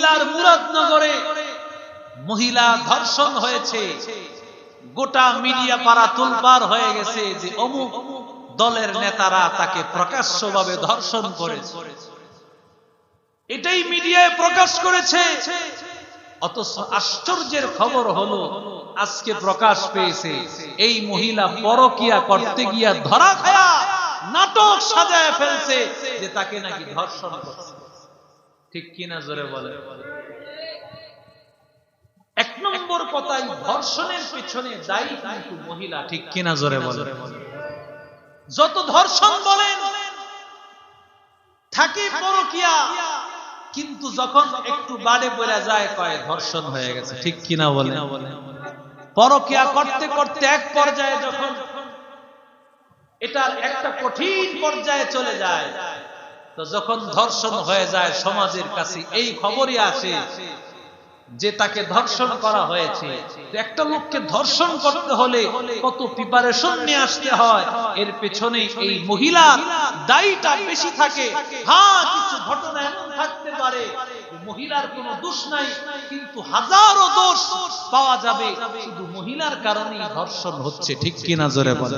কুমিল্লার মুরাদনগরে মহিলা ধর্ষণ হয়েছে, গোটা মিডিয়া পাড়া তোলপাড় হয়ে গেছে যে অমুক দলের নেতারা তাকে প্রকাশ্যভাবে ধর্ষণ করেছে, এটাই মিডিয়ায় প্রকাশ করেছে। অথচ আশ্চর্যের খবর হলো আজকে প্রকাশ পেয়েছে এই মহিলা পরকিয়া করতে গিয়া ধরা খায়া নাটক সাজায় ফেলছে যে তাকে নাকি ধর্ষণ করছে। ঠিক কিনা জোরে বলে? এক নম্বর কথাই ধর্ষণের পিছনে দায়ী কিন্তু মহিলা। ঠিক কিনা জোরে বলে? যত ধর্ষণ বলেন থাকে পরকিয়া, কিন্তু যখন একটু বাড়ে বেড়ে যায় কয় ধর্ষণ হয়ে গেছে। ঠিক কিনা বলে? পরকিয়া করতে করতে এক পর্যায়ে যখন এটার একটা কঠিন পর্যায়ে চলে যায়, তো যখন ধর্ষণ হয়ে যায় সমাজের কাছে এই খবরই আসে যে তাকে ধর্ষণ করা হয়েছে। একটা লোককে ধর্ষণ করতে হলে কত প্রিপারেশন নিয়ে আসতে হয়, এর পেছনে এই মহিলা দায়ীটা বেশি থাকে। হ্যাঁ, কিছু ঘটনা এমন থাকতে পারে মহিলার কোনো দোষ নাই, কিন্তু হাজারো দোষ পাওয়া যাবে শুধু মহিলার কারণেই ধর্ষণ হচ্ছে। ঠিক কিনা জোরে বলে?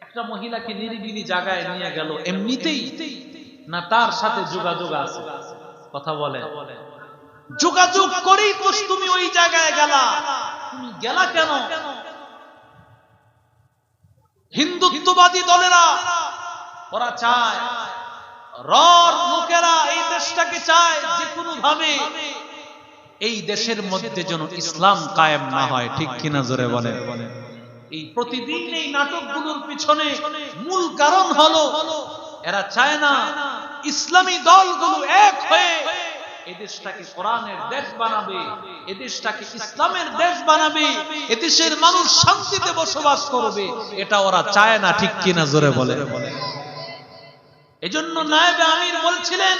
একটা মহিলাকে নিরিবিলি জায়গায় নিয়ে গেল এমনিতেই না, তার সাথে যোগাযোগ আছে? কথা বলে? যোগাযোগ করেই তো তুমি ওই জায়গায় গেলা। তুমি গেলা কেন? হিন্দুত্ববাদী দলেরা ওরা চায়, রড লোকেরা এই দেশটাকে চায় যে কোনো ভাবে এই দেশের মধ্যে যেন ইসলাম কায়েম না হয়। ঠিক কিনা জোরে বলে? এই প্রতিদিন এই নাটকগুলোর পিছনে মূল কারণ হলো এরা চায় না ইসলামী দলগুলো এক হয়ে এদেশটাকে কোরআনের দেশ বানাবে, এদেশটাকে ইসলামের দেশ বানাবে, এদেশের মানুষ শান্তিতে বসবাস করবে, এটা ওরা চায় না। ঠিক কিনা জোরে বলে? এজন্য নায়েবে আমির বলছিলেন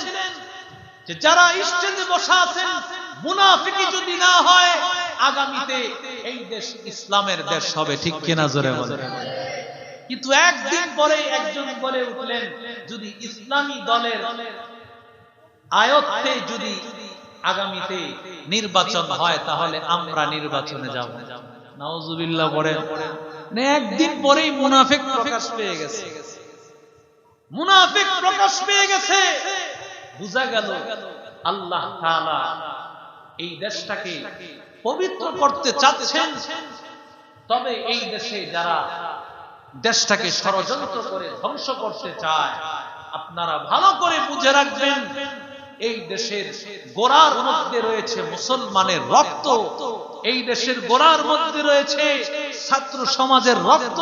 যে যারা স্টেজে বসা আছেন মুনাফিকি যদি না হয় আগামীতে এই দেশ ইসলামের দেশ হবে। ঠিক কিনা জোরে বলে? কিন্তু একদিন পরে একজন বলে উঠলেন, যদি ইসলামী দলের আয়ত্তে যদি আগামীতে নির্বাচন হয় তাহলে আমরা নির্বাচনে যাব। নাউজুবিল্লাহ বলেন। একদিন পরেই মুনাফিক প্রকাশ পেয়ে গেছে। মুনাফিক প্রকাশ পেয়ে গেছে। বুঝা গেল আল্লাহ তাআলা এই দেশটাকে পবিত্র করতে চাচ্ছেন, তবে এই দেশে যারা দেশটাকে ষড়যন্ত্র করে ধ্বংস করতে চায়, আপনারা ভালো করে বুঝে রাখবেন এই দেশের গোড়ার মধ্যে রয়েছে মুসলমানের রক্ত, এই দেশের গোড়ার মধ্যে রয়েছে ছাত্র সমাজের রক্ত।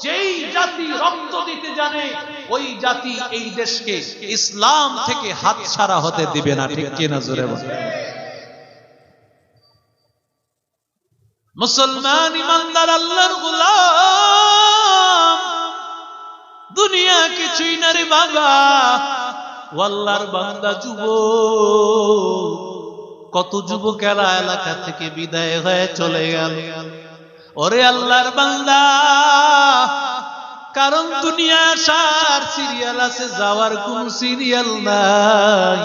যেই জাতি রক্ত দিতে জানে ওই জাতি এই দেশকে ইসলাম থেকে হাতছাড়া হতে দিবে না। ঠিক কিনা জোরে বলে? মুসলমান ইমানদার আল্লাহর গোলাম, দুনিয়া কিছুই না রে বাবা, আল্লাহর বান্দা যুবক। কত যুবকেরা এলাকা থেকে বিদায় হয়ে চলে গেল। ওরে আল্লাহর বান্দা, কারণ দুনিয়া আসার সিরিয়াল আছে, যাওয়ার কোন সিরিয়াল নাই।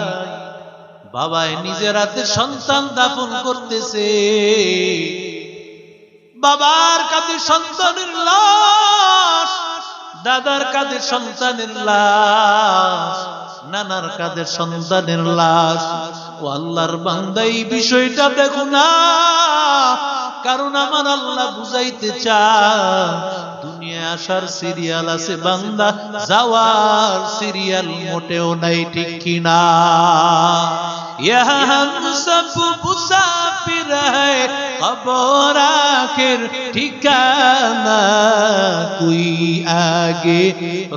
বাবায় নিজের হাতে সন্তান দাফন করতেছে, বাবার কাঁধে সন্তানের লাশ, দাদার কাঁধে সন্তানের লাশ, নানার কাঁধে সন্তানের লাশ। ও আল্লাহর বান্দা, এই বিষয়টা দেখো না, কারণ আমার আল্লাহ বুঝাইতে চায় দুনিয়া আসার সিরিয়াল আছে বান্দা, যাওয়ার সিরিয়াল মোটেও নাই। ঠিক কিনা? ইহা হাম সব মুসাফির হ্যায়, কবর আখির ঠিকানা, কোই আগে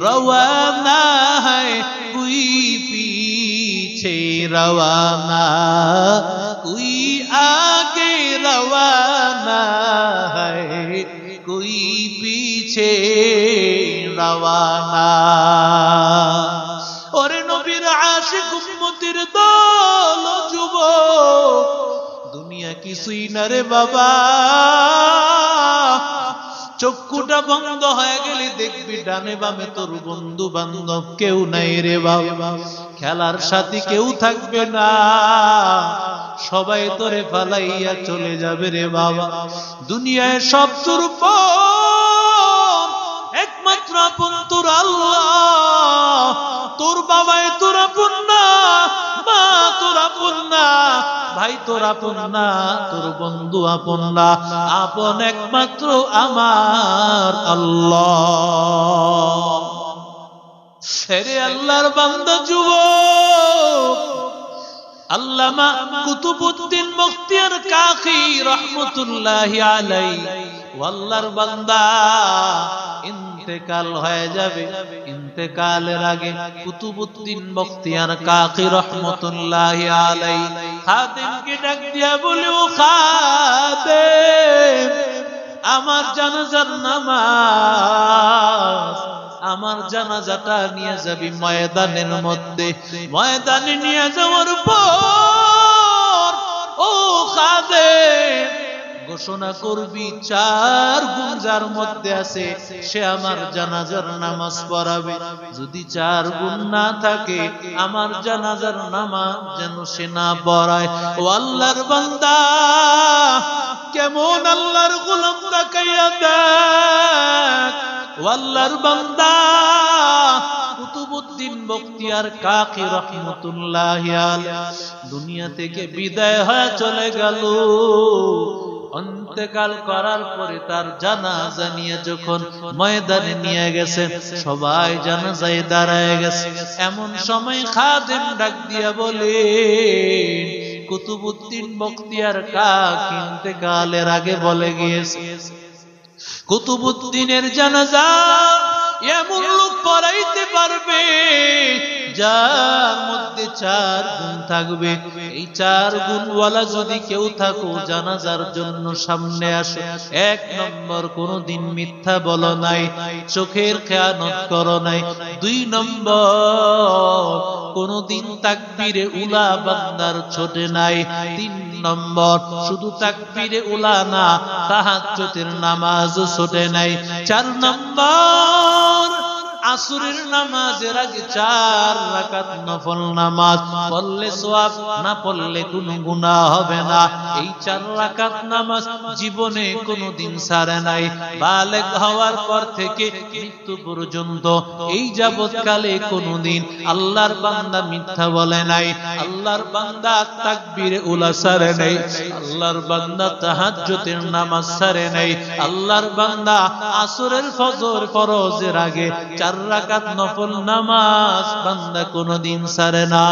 রওয়ানা হ্যায়, কোই পিছে রওয়ানা, কোই আগে রওয়ানা হ্যায়, কোই পিছে রওয়ানা। ওরে নবীর আশিক উম্মতের দল যুবক, দুনিয়া কিছুই না রে বাবা। চক্ষুটা বন্ধ হয়ে গেলে দেখবি ডানে বামে তোর বন্ধু বান্ধব কেউ নাই রে বাবা। খেলার সাথী কেউ থাকবে না, সবাই তোরে ফালাইয়া চলে যাবে রে বাবা। দুনিয়ায় সব তোর পর, একমাত্র আপন তোর আল্লাহ। তোর বাবায় তোর আপন না, মা তোর আপন না, ভাই তোর আপন না, তোর বন্ধু আপন না, আপন একমাত্র আমার আল্লাহ। সেরে আল্লাহর বান্দা যুবক, আল্লামা কুতুবউদ্দিন বখতিয়ার কাকি রহমতুল্লাহি আলাইহি, আল্লাহর বান্দা ইন্তেকাল হয়ে যাবে। ইন্তেকালের আগে কুতুবউদ্দিন বখতিয়ার কাকি রহমতুল্লাহি আলাইহি খাদেমকে ডাক দিয়া বলে, ও খাদেম, আমার জানাজার নামাজ, আমার জানাজাটা নিয়ে যাবি ময়দানের মধ্যে। ময়দানে নিয়ে যাওয়ার পর ও খাদেম ঘোষণা করবি, 4 গুণ যার মধ্যে আছে সে আমার জানাজার নামাজ পড়াবে। যদি 4 গুণ না থাকে আমার জানাজার নামাজ যেন সে না পড়ায়। ও আল্লাহর বান্দা, কেমন আল্লাহর গোলাম তাকাইয়া দেখ। ও আল্লাহর বান্দা, কুতুবউদ্দিন বখতিয়ার কাকি রহমতুল্লাহি আলাইহি দুনিয়া থেকে বিদায় হয়ে চলে গেল। ইন্তেকাল করার পরে তার জানাজা নিয়ে যখন ময়দানে নিয়ে গেছে, সবাই জানাজায় দাঁড়ায় গেছে। এমন সময় খাদেম ডাক দিয়া বলে, কুতুবউদ্দিন বখতিয়ার কাকি ইন্তেকালের আগে বলে গিয়েছে, কুতুবউদ্দিনের জানাজা এমন লোক পড়াইতে পারবে যার মধ্যে 4 গুণ থাকবে। এই 4 গুণওয়ালা যদি কেউ থাকো, জানাজার জন্য সামনে আসো। 1 নম্বর, কোনদিন মিথ্যা বলো নাই, চোখের খেয়ানত করো নাই। 2 নম্বর, কোনদিন তাকবীরে উলা বান্দার ছোটে নাই। 3 নম্বর, শুধু তাকবীরে উলা না, তাহাজ্জুদের নামাজও ছোটে নাই। 4 নম্বর, আসরের নামাজের আগে 4 রাকাত নফল নামাজ পড়লে সওয়াব, না পড়লে কোনো গুনাহ হবে না। এই 4 রাকাত নামাজ জীবনে কোনোদিন ছাড়ে নাই। বালেগ হওয়ার পর থেকে মৃত্যু পর্যন্ত এই যাবৎকালে কোনোদিন আল্লাহর বান্দা মিথ্যা বলে নাই। আল্লাহর বান্দা তাকবীরে উলা ছাড়ে নাই। আল্লাহর বান্দা তাহাজ্জুদের নামাজ ছাড়ে নাই। আল্লাহর বান্দা আসরের ফজর ফরজের আগে 4 রাকাত নফল নামাজ বান্দা কোনদিন ছাড়ে না।